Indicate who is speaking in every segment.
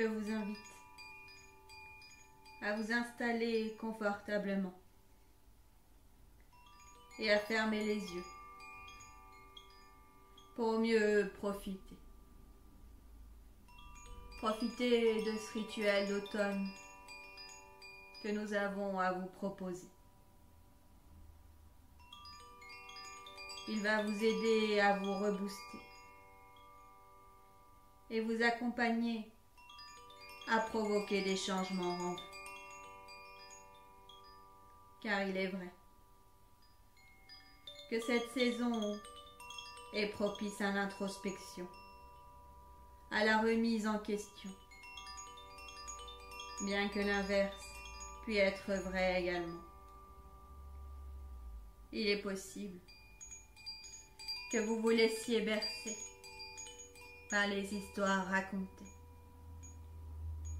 Speaker 1: Je vous invite à vous installer confortablement et à fermer les yeux pour mieux profiter. Profitez de ce rituel d'automne que nous avons à vous proposer. Il va vous aider à vous rebooster et vous accompagner à provoquer des changements en vous. Car il est vrai que cette saison est propice à l'introspection, à la remise en question, bien que l'inverse puisse être vrai également. Il est possible que vous vous laissiez bercer par les histoires racontées,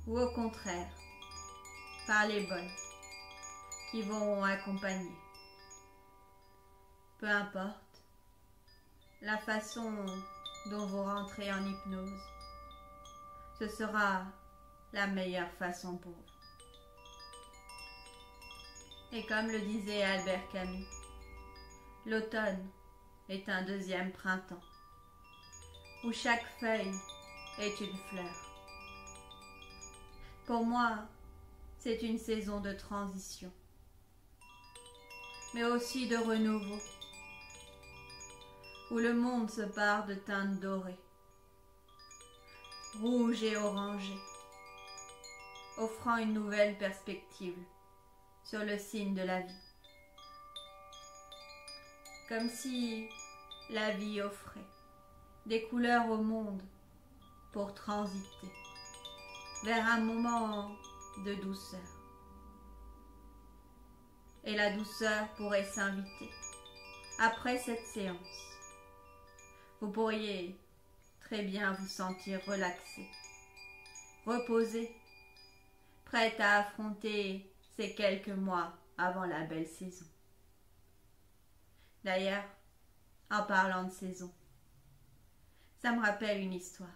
Speaker 1: ou au contraire, par les bonnes qui vont accompagner. Peu importe la façon dont vous rentrez en hypnose, ce sera la meilleure façon pour vous. Et comme le disait Albert Camus, l'automne est un deuxième printemps, où chaque feuille est une fleur. Pour moi, c'est une saison de transition, mais aussi de renouveau, où le monde se pare de teintes dorées, rouges et orangées, offrant une nouvelle perspective sur le signe de la vie. Comme si la vie offrait des couleurs au monde pour transiter vers un moment de douceur. Et la douceur pourrait s'inviter après cette séance. Vous pourriez très bien vous sentir relaxé, reposé, prête à affronter ces quelques mois avant la belle saison. D'ailleurs, en parlant de saison, ça me rappelle une histoire.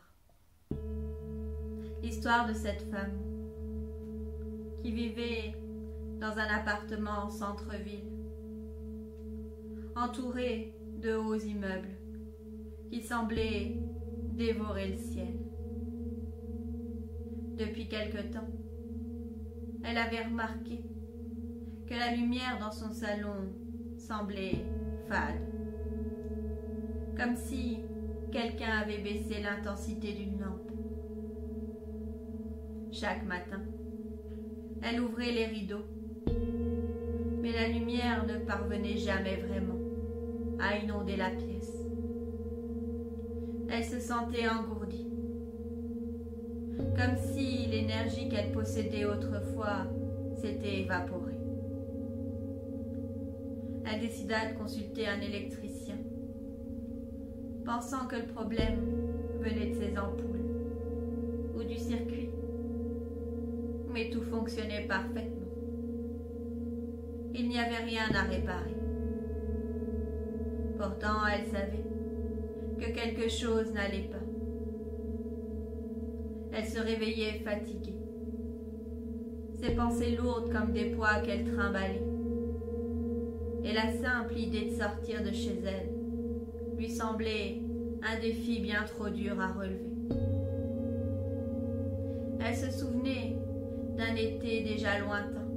Speaker 1: L'histoire de cette femme qui vivait dans un appartement en centre-ville, entourée de hauts immeubles qui semblaient dévorer le ciel. Depuis quelque temps, elle avait remarqué que la lumière dans son salon semblait fade, comme si quelqu'un avait baissé l'intensité d'une lampe. Chaque matin, elle ouvrait les rideaux, mais la lumière ne parvenait jamais vraiment à inonder la pièce. Elle se sentait engourdie, comme si l'énergie qu'elle possédait autrefois s'était évaporée. Elle décida de consulter un électricien, pensant que le problème venait de ses ampoules ou du circuit. Mais tout fonctionnait parfaitement. Il n'y avait rien à réparer. Pourtant, elle savait que quelque chose n'allait pas. Elle se réveillait fatiguée, ses pensées lourdes comme des poids qu'elle trimballait, et la simple idée de sortir de chez elle lui semblait un défi bien trop dur à relever. Elle se souvenait d'un été déjà lointain,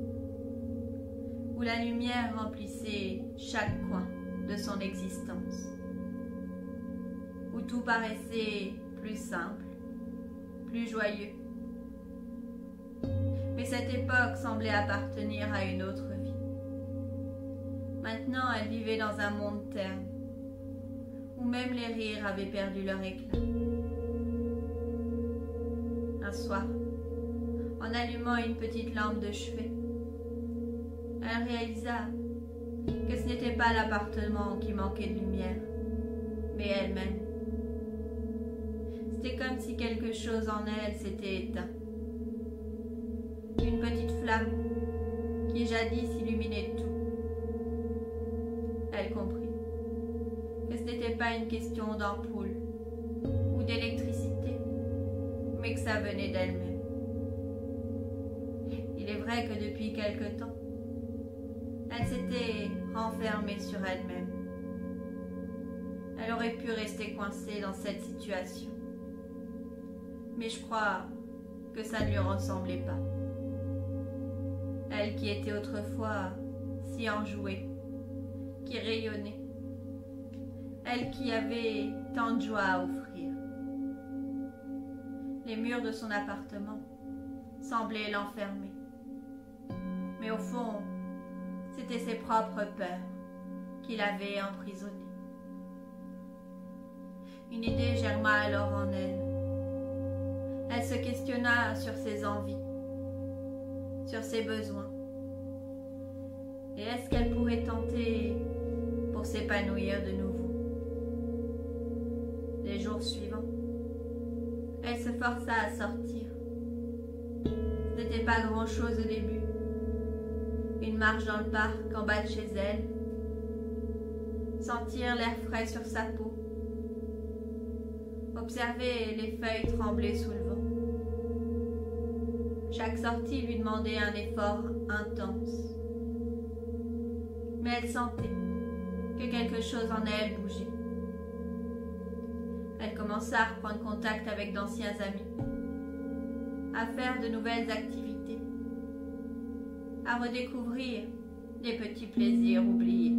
Speaker 1: où la lumière remplissait chaque coin de son existence, où tout paraissait plus simple, plus joyeux. Mais cette époque semblait appartenir à une autre vie. Maintenant, elle vivait dans un monde terne, où même les rires avaient perdu leur éclat. Un soir, en allumant une petite lampe de chevet, elle réalisa que ce n'était pas l'appartement qui manquait de lumière, mais elle-même. C'était comme si quelque chose en elle s'était éteint. Une petite flamme qui jadis illuminait tout. Elle comprit que ce n'était pas une question d'ampoule ou d'électricité, mais que ça venait d'elle-même. vrai que depuis quelque temps, elle s'était renfermée sur elle-même. Elle aurait pu rester coincée dans cette situation. Mais je crois que ça ne lui ressemblait pas. Elle qui était autrefois si enjouée, qui rayonnait, elle qui avait tant de joie à offrir. Les murs de son appartement semblaient l'enfermer. Mais au fond, c'était ses propres peurs qui l'avaient emprisonnée. Une idée germa alors en elle. Elle se questionna sur ses envies, sur ses besoins. Et est-ce qu'elle pourrait tenter pour s'épanouir de nouveau? Les jours suivants, elle se força à sortir. Ce n'était pas grand-chose au début. Une marche dans le parc en bas de chez elle, sentir l'air frais sur sa peau, observer les feuilles trembler sous le vent. Chaque sortie lui demandait un effort intense. Mais elle sentait que quelque chose en elle bougeait. Elle commença à reprendre contact avec d'anciens amis, à faire de nouvelles activités, à redécouvrir des petits plaisirs oubliés.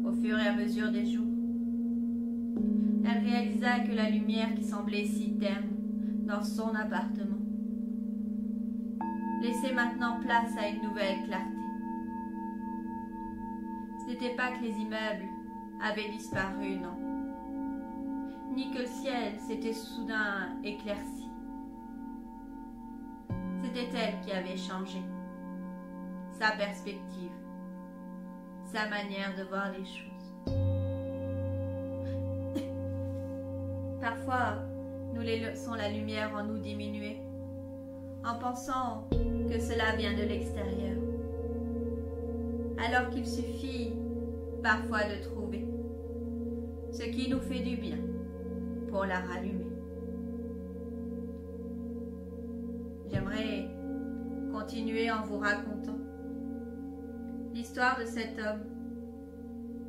Speaker 1: Au fur et à mesure des jours, elle réalisa que la lumière qui semblait si terne dans son appartement laissait maintenant place à une nouvelle clarté. Ce n'était pas que les immeubles avaient disparu, non, ni que le ciel s'était soudain éclairci. C'était elle qui avait changé, sa perspective, sa manière de voir les choses. Parfois, nous laissons la lumière en nous diminuer, en pensant que cela vient de l'extérieur, alors qu'il suffit parfois de trouver ce qui nous fait du bien pour la rallumer. J'aimerais continuer en vous racontant l'histoire de cet homme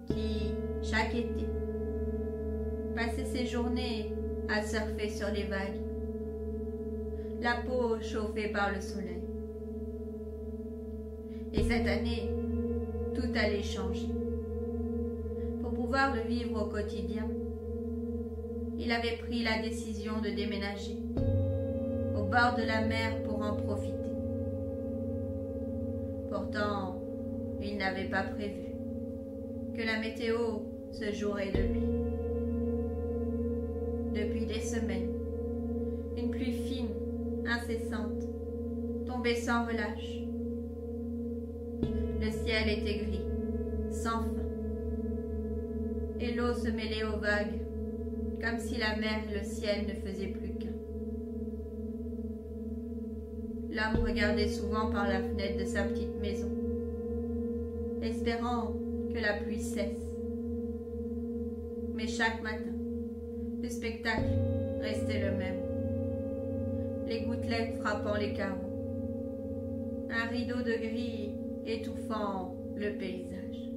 Speaker 1: qui, chaque été, passait ses journées à surfer sur les vagues, la peau chauffée par le soleil. Et cette année, tout allait changer. Pour pouvoir le vivre au quotidien, il avait pris la décision de déménager au bord de la mer pour en profiter. Pourtant, il n'avait pas prévu que la météo se jouerait de lui. Depuis des semaines, une pluie fine, incessante, tombait sans relâche. Le ciel était gris, sans fin, et l'eau se mêlait aux vagues, comme si la mer et le ciel ne faisaient plus qu'un. L'homme regardait souvent par la fenêtre de sa petite maison, espérant que la pluie cesse. Mais chaque matin, le spectacle restait le même. Les gouttelettes frappant les carreaux, un rideau de gris étouffant le paysage.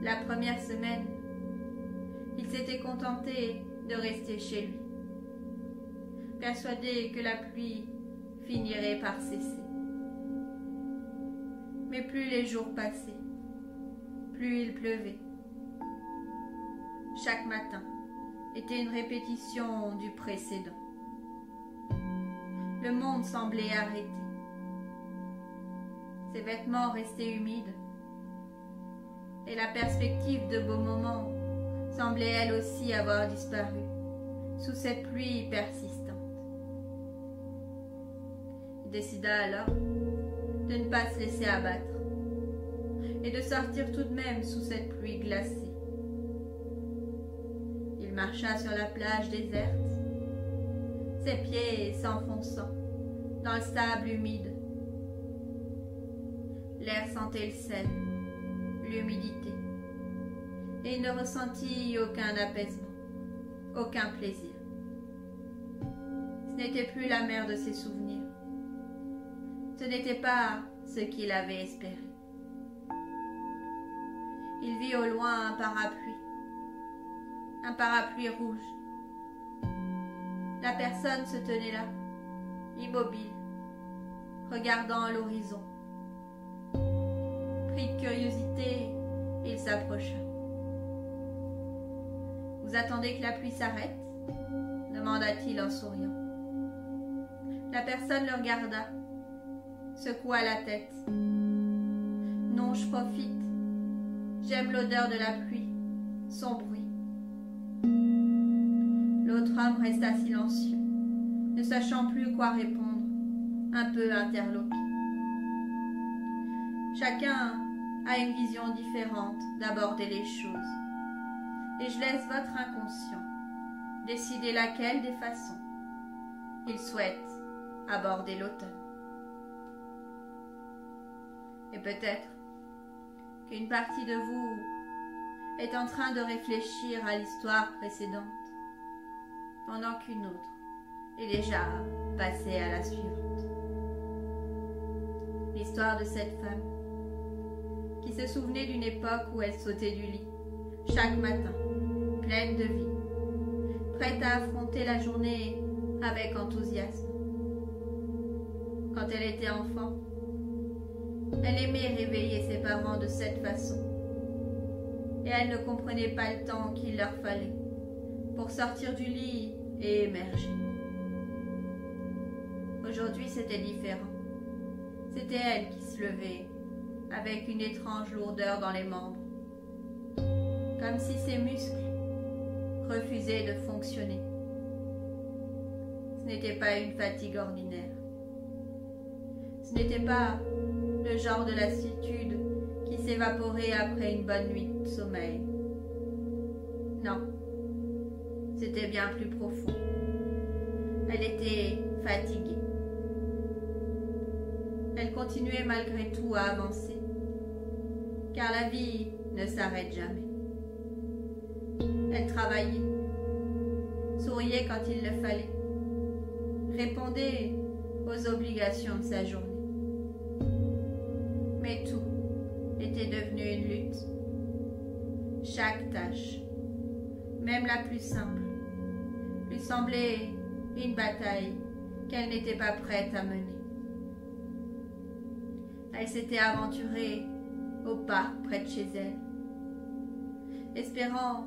Speaker 1: La première semaine, il s'était contenté de rester chez lui, persuadé que la pluie finirait par cesser. Mais plus les jours passaient, plus il pleuvait. Chaque matin était une répétition du précédent. Le monde semblait arrêté. Ses vêtements restaient humides, et la perspective de beaux moments semblait elle aussi avoir disparu sous cette pluie persistante. Il décida alors de ne pas se laisser abattre et de sortir tout de même sous cette pluie glacée. Il marcha sur la plage déserte, ses pieds s'enfonçant dans le sable humide. L'air sentait le sel, l'humidité, et il ne ressentit aucun apaisement, aucun plaisir. Ce n'était plus la mère de ses souvenirs. Ce n'était pas ce qu'il avait espéré. Il vit au loin un parapluie rouge. La personne se tenait là, immobile, regardant l'horizon. Pris de curiosité, il s'approcha. « Vous attendez que la pluie s'arrête ?» demanda-t-il en souriant. La personne le regarda, secoua la tête. « Non, je profite. J'aime l'odeur de la pluie, son bruit. » L'autre homme resta silencieux, ne sachant plus quoi répondre, un peu interloqué. Chacun a une vision différente d'aborder les choses, et je laisse votre inconscient décider laquelle des façons il souhaite aborder l'automne. Et peut-être qu'une partie de vous est en train de réfléchir à l'histoire précédente, pendant qu'une autre est déjà passée à la suivante. L'histoire de cette femme qui se souvenait d'une époque où elle sautait du lit chaque matin, pleine de vie, prête à affronter la journée avec enthousiasme. Quand elle était enfant, elle aimait réveiller ses parents de cette façon, et elle ne comprenait pas le temps qu'il leur fallait pour sortir du lit et émerger. Aujourd'hui, c'était différent. C'était elle qui se levait avec une étrange lourdeur dans les membres, comme si ses muscles refusaient de fonctionner. Ce n'était pas une fatigue ordinaire. Ce n'était pas le genre de lassitude qui s'évaporait après une bonne nuit de sommeil. Non, c'était bien plus profond. Elle était fatiguée. Elle continuait malgré tout à avancer, car la vie ne s'arrête jamais. Elle travaillait, souriait quand il le fallait, répondait aux obligations de sa journée. Mais tout était devenu une lutte. Chaque tâche, même la plus simple, lui semblait une bataille qu'elle n'était pas prête à mener. Elle s'était aventurée au parc près de chez elle, espérant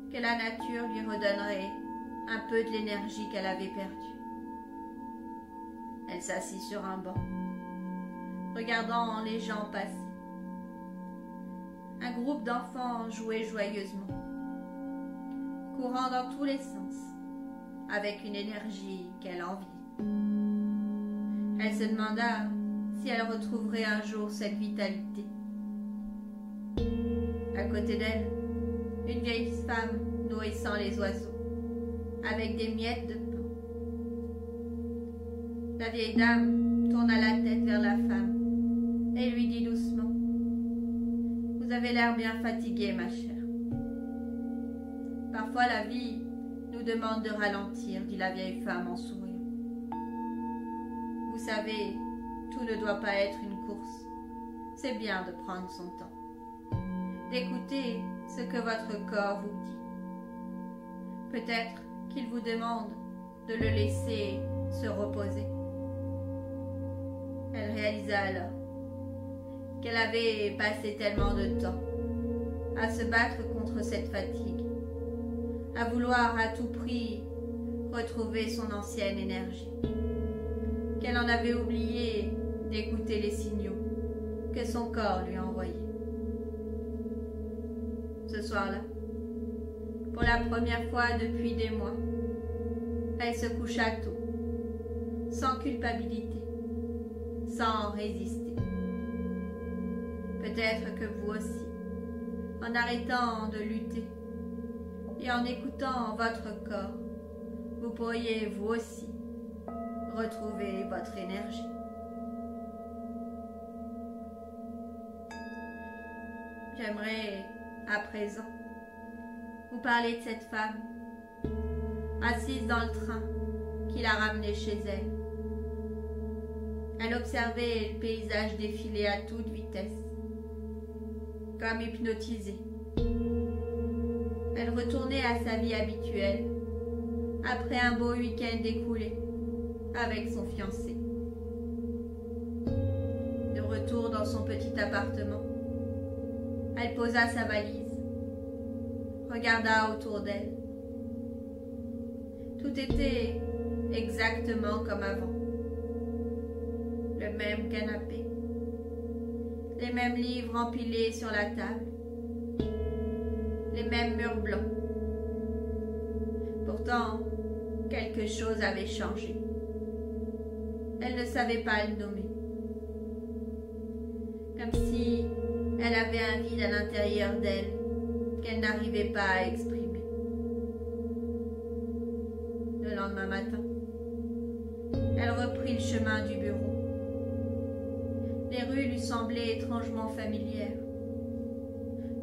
Speaker 1: que la nature lui redonnerait un peu de l'énergie qu'elle avait perdue. Elle s'assit sur un banc, regardant les gens passer. Un groupe d'enfants jouait joyeusement, courant dans tous les sens, avec une énergie qu'elle enviait. Elle se demanda si elle retrouverait un jour cette vitalité. À côté d'elle, une vieille femme nourrissant les oiseaux, avec des miettes de pain. La vieille dame tourna la tête vers la femme et lui dit doucement : « Vous avez l'air bien fatiguée, ma chère. » « Parfois la vie nous demande de ralentir, dit la vieille femme en souriant. « Vous savez, tout ne doit pas être une course. C'est bien de prendre son temps, d'écouter ce que votre corps vous dit. Peut-être qu'il vous demande de le laisser se reposer. » Elle réalisa alors qu'elle avait passé tellement de temps à se battre contre cette fatigue, à vouloir à tout prix retrouver son ancienne énergie, qu'elle en avait oublié d'écouter les signaux que son corps lui envoyait. Ce soir-là, pour la première fois depuis des mois, elle se coucha tôt, sans culpabilité, sans résister. Peut-être que vous aussi, en arrêtant de lutter et en écoutant votre corps, vous pourriez vous aussi retrouver votre énergie. J'aimerais à présent vous parler de cette femme assise dans le train qui la ramenait chez elle. Elle observait le paysage défiler à toute vitesse, comme hypnotisée. Elle retournait à sa vie habituelle, après un beau week-end écoulé avec son fiancé. De retour dans son petit appartement, elle posa sa valise, regarda autour d'elle. Tout était exactement comme avant. Le même canapé, les mêmes livres empilés sur la table, les mêmes murs blancs. Pourtant, quelque chose avait changé. Elle ne savait pas le nommer. Comme si elle avait un vide à l'intérieur d'elle qu'elle n'arrivait pas à exprimer. Le lendemain matin, elle reprit le chemin du bureau. Les rues lui semblaient étrangement familières,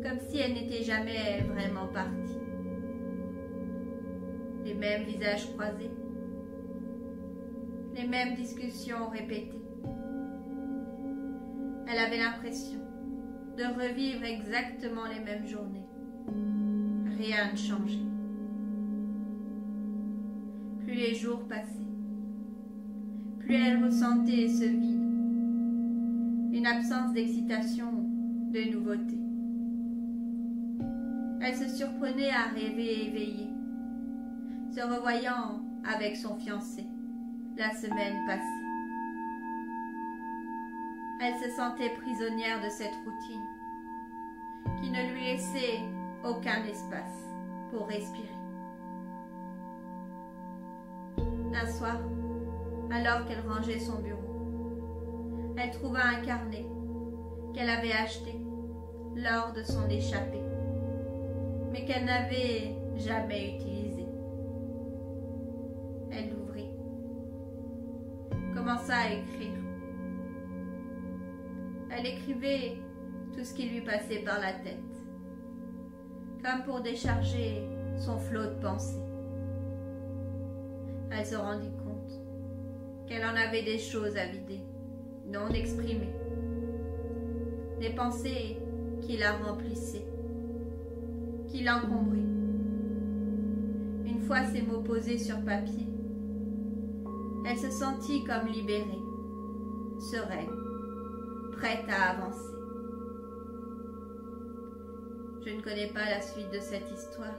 Speaker 1: comme si elle n'était jamais vraiment partie. Les mêmes visages croisés, les mêmes discussions répétées. Elle avait l'impression de revivre exactement les mêmes journées. Rien ne changeait. Plus les jours passaient, plus elle ressentait ce vide, une absence d'excitation, de nouveauté. Elle se surprenait à rêver éveillée, se revoyant avec son fiancé la semaine passée. Elle se sentait prisonnière de cette routine qui ne lui laissait aucun espace pour respirer. Un soir, alors qu'elle rangeait son bureau, elle trouva un carnet qu'elle avait acheté lors de son échappée, mais qu'elle n'avait jamais utilisé. Elle l'ouvrit, commença à écrire. Elle écrivait tout ce qui lui passait par la tête, comme pour décharger son flot de pensées. Elle se rendit compte qu'elle en avait des choses à vider, non exprimées, des pensées qui la remplissaient, qui l'encombraient. Une fois ces mots posés sur papier, elle se sentit comme libérée, sereine, prête à avancer. Je ne connais pas la suite de cette histoire.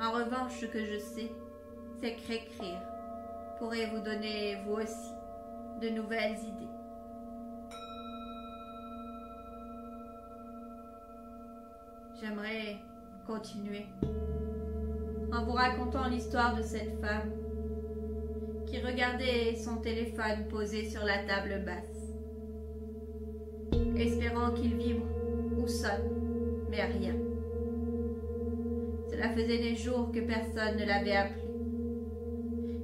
Speaker 1: En revanche, ce que je sais, c'est qu'écrire pourrait vous donner, vous aussi, de nouvelles idées. J'aimerais continuer en vous racontant l'histoire de cette femme qui regardait son téléphone posé sur la table basse, espérant qu'il vibre ou sonne, mais rien. Cela faisait des jours que personne ne l'avait appelé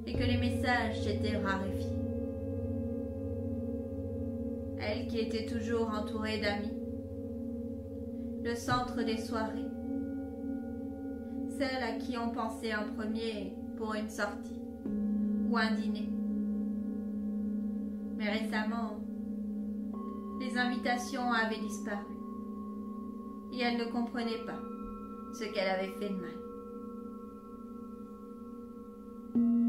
Speaker 1: et que les messages s'étaient raréfiés. Elle qui était toujours entourée d'amis, le centre des soirées, celle à qui on pensait en premier pour une sortie ou un dîner. Mais récemment, les invitations avaient disparu et elle ne comprenait pas ce qu'elle avait fait de mal.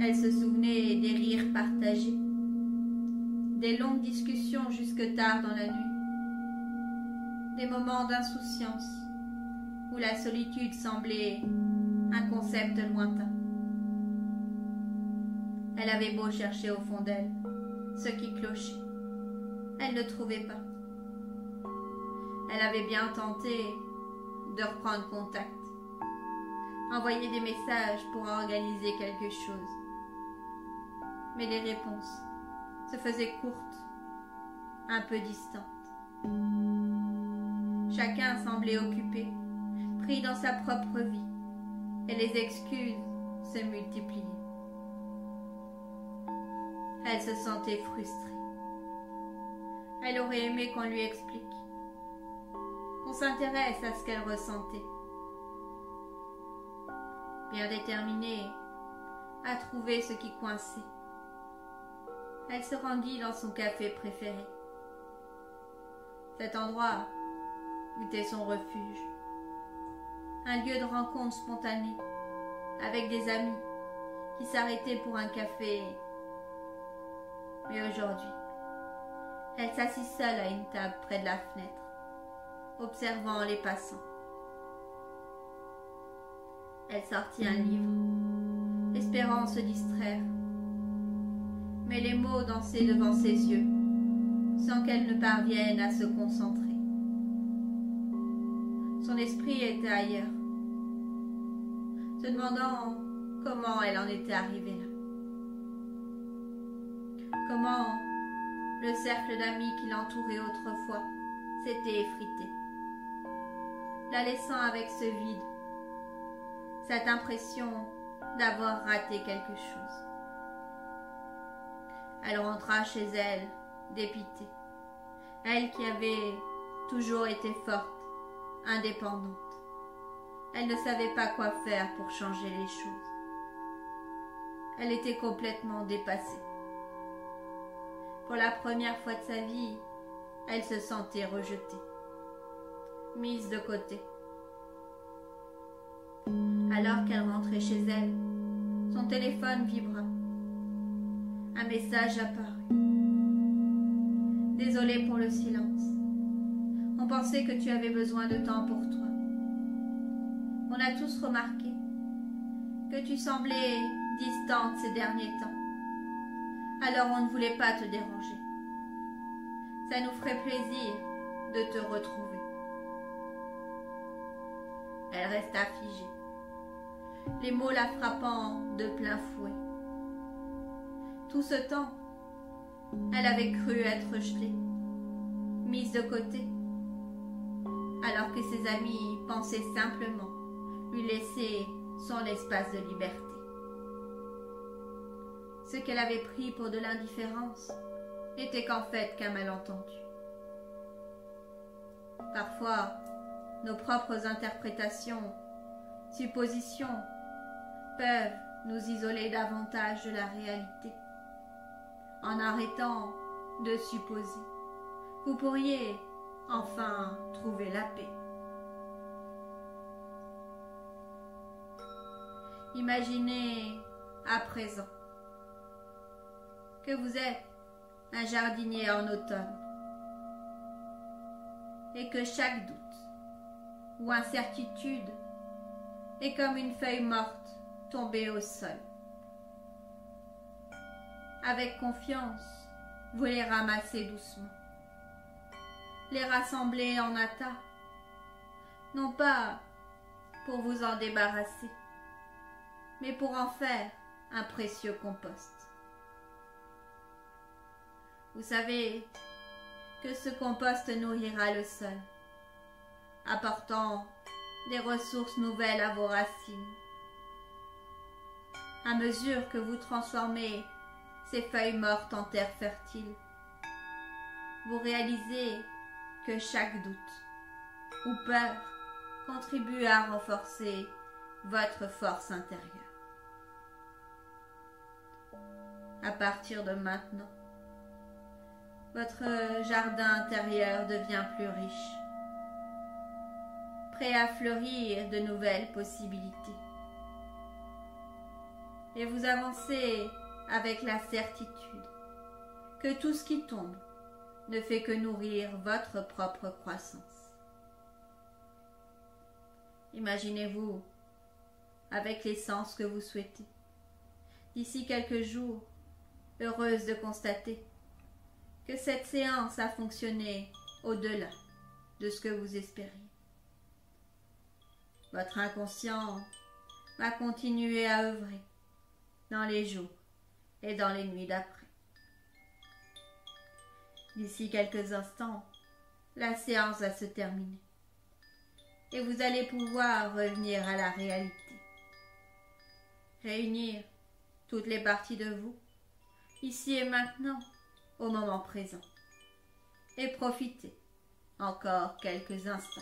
Speaker 1: Elle se souvenait des rires partagés, des longues discussions jusque tard dans la nuit, des moments d'insouciance où la solitude semblait un concept lointain. Elle avait beau chercher au fond d'elle ce qui clochait, elle ne trouvait pas. Elle avait bien tenté de reprendre contact, envoyer des messages pour organiser quelque chose. Mais les réponses se faisaient courtes, un peu distantes. Chacun semblait occupé, pris dans sa propre vie, et les excuses se multipliaient. Elle se sentait frustrée. Elle aurait aimé qu'on lui explique, qu'on s'intéresse à ce qu'elle ressentait. Bien déterminée à trouver ce qui coinçait. Elle se rendit dans son café préféré. Cet endroit était son refuge, un lieu de rencontre spontanée avec des amis qui s'arrêtaient pour un café. Mais aujourd'hui, elle s'assit seule à une table près de la fenêtre, observant les passants. Elle sortit un livre, espérant se distraire, mais les mots dansaient devant ses yeux, sans qu'elle ne parvienne à se concentrer. Son esprit était ailleurs, se demandant comment elle en était arrivée là. Comment le cercle d'amis qui l'entourait autrefois s'était effrité, la laissant avec ce vide, cette impression d'avoir raté quelque chose. Elle rentra chez elle, dépitée, elle qui avait toujours été forte, indépendante. Elle ne savait pas quoi faire pour changer les choses. Elle était complètement dépassée. Pour la première fois de sa vie, elle se sentait rejetée, mise de côté. Alors qu'elle rentrait chez elle, son téléphone vibra. Un message apparut. Désolée pour le silence. On pensait que tu avais besoin de temps pour toi. On a tous remarqué que tu semblais distante ces derniers temps. Alors on ne voulait pas te déranger. Ça nous ferait plaisir de te retrouver. Elle resta figée, les mots la frappant de plein fouet. Tout ce temps, elle avait cru être rejetée, mise de côté, alors que ses amis pensaient simplement lui laisser son espace de liberté. Ce qu'elle avait pris pour de l'indifférence n'était qu'en fait qu'un malentendu. Parfois, nos propres interprétations, suppositions, peuvent nous isoler davantage de la réalité. En arrêtant de supposer, vous pourriez enfin trouver la paix. Imaginez à présent que vous êtes un jardinier en automne et que chaque doute ou incertitude est comme une feuille morte tombée au sol. Avec confiance, vous les ramassez doucement, les rassemblez en atta, non pas pour vous en débarrasser, mais pour en faire un précieux compost. Vous savez que ce compost nourrira le sol, apportant des ressources nouvelles à vos racines. À mesure que vous transformez ces feuilles mortes en terre fertile, vous réalisez que chaque doute ou peur contribue à renforcer votre force intérieure. À partir de maintenant, votre jardin intérieur devient plus riche, prêt à fleurir de nouvelles possibilités. Et vous avancez avec la certitude que tout ce qui tombe ne fait que nourrir votre propre croissance. Imaginez-vous avec l'essence que vous souhaitez, d'ici quelques jours, heureuse de constater que cette séance a fonctionné au-delà de ce que vous espériez. Votre inconscient va continuer à œuvrer dans les jours et dans les nuits d'après. D'ici quelques instants, la séance va se terminer et vous allez pouvoir revenir à la réalité. Réunir toutes les parties de vous, ici et maintenant, au moment présent, et profiter encore quelques instants.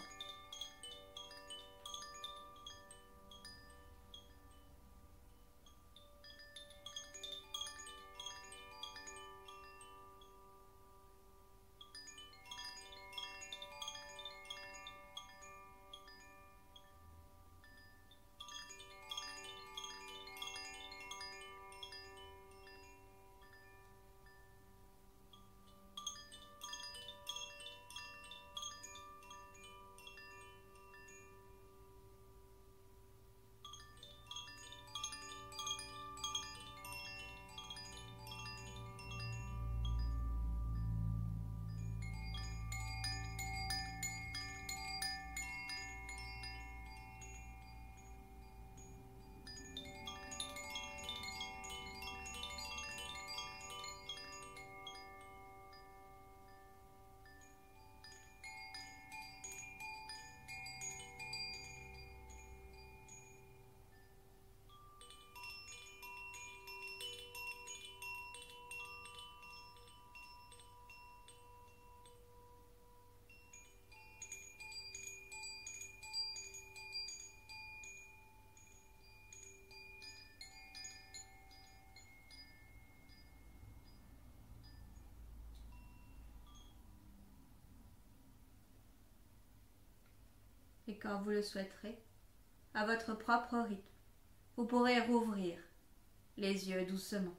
Speaker 1: Et quand vous le souhaiterez, à votre propre rythme, vous pourrez rouvrir les yeux doucement.